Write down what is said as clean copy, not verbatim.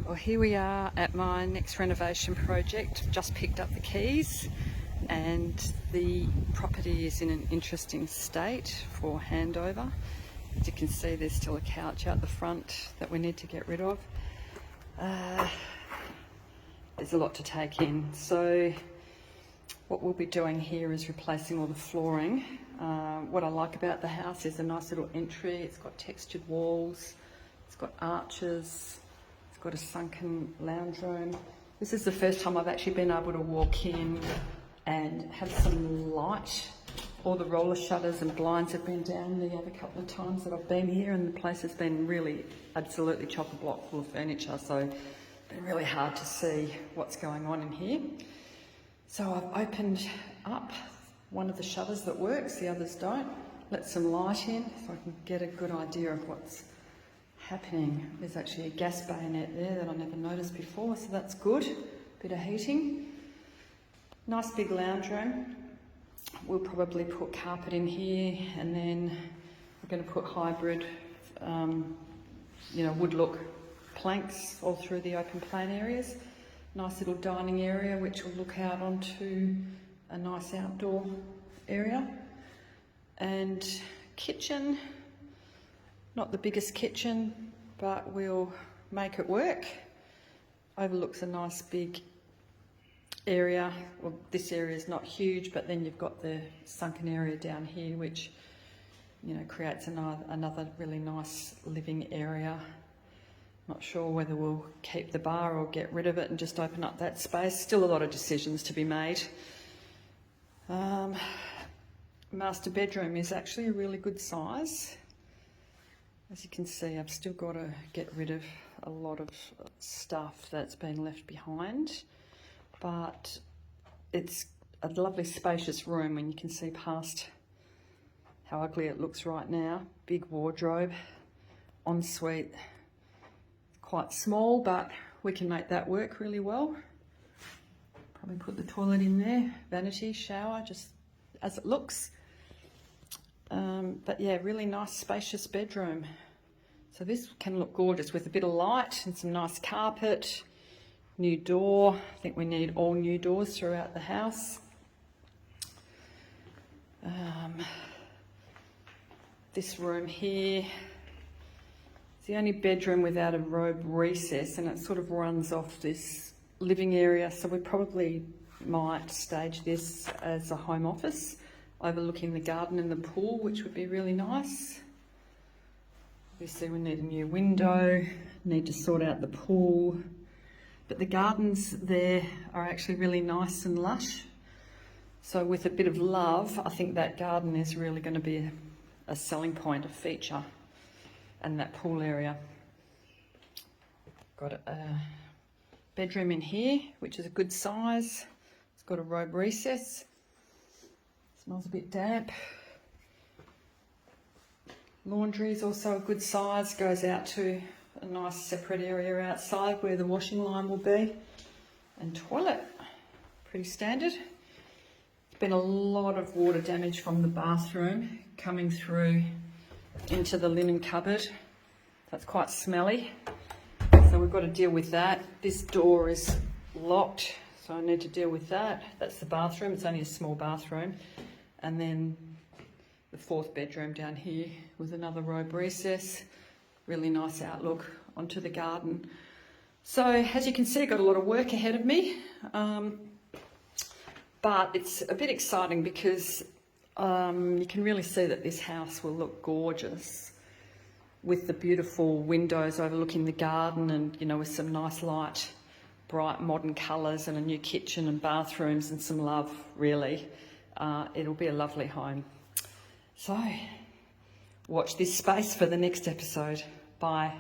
Well, here we are at my next renovation project. Just picked up the keys and the property is in an interesting state for handover. As you can see, there's still a couch out the front that we need to get rid of. There's a lot to take in. So what we'll be doing here is replacing all the flooring. What I like about the house is a nice little entry. It's got textured walls, it's got arches, it's got a sunken lounge room. This is the first time I've actually been able to walk in and have some light. All the roller shutters and blinds have been down the other couple of times that I've been here, and the place has been really absolutely chock-a-block full of furniture, so it's been really hard to see what's going on in here. So I've opened up one of the shutters that works, the others don't. Let some light in so I can get a good idea of what's happening. There's actually a gas bayonet there that I never noticed before, so that's good. Bit of heating. Nice big lounge room. We'll probably put carpet in here, and then we're going to put hybrid, wood look planks all through the open plan areas. Nice little dining area which will look out onto a nice outdoor area. And kitchen, not the biggest kitchen, but we'll make it work. Overlooks a nice big area. Well, this area is not huge, but then you've got the sunken area down here, which creates another really nice living area. Not sure whether we'll keep the bar or get rid of it and just open up that space. Still a lot of decisions to be made. Master bedroom is actually a really good size. As you can see, I've still got to get rid of a lot of stuff that's been left behind, but it's a lovely spacious room when you can see past how ugly it looks right now. Big wardrobe, ensuite, quite small, but we can make that work really well. Probably put the toilet in there, vanity, shower, just as it looks. But yeah, really nice spacious bedroom. So this can look gorgeous with a bit of light and some nice carpet. New door. I think we need all new doors throughout the house. This room here is the only bedroom without a robe recess, and it sort of runs off this living area, so we probably might stage this as a home office overlooking the garden and the pool, which would be really nice. Obviously we need a new window, need to sort out the pool, but the gardens there are actually really nice and lush. So with a bit of love, I think that garden is really going to be a selling point, a feature, and that pool area. Got a bedroom in here, which is a good size. It's got a robe recess. Smells a bit damp. Laundry is also a good size, goes out to a nice separate area outside where the washing line will be. And toilet, pretty standard. There's been a lot of water damage from the bathroom coming through into the linen cupboard. That's quite smelly, so we've got to deal with that. This door is locked, so I need to deal with that. That's the bathroom, it's only a small bathroom. And then the fourth bedroom down here with another robe recess. Really nice outlook onto the garden. So as you can see, I've got a lot of work ahead of me. But it's a bit exciting because you can really see that this house will look gorgeous with the beautiful windows overlooking the garden, and with some nice light, bright modern colours, and a new kitchen and bathrooms and some love, really. It'll be a lovely home. So watch this space for the next episode. Bye.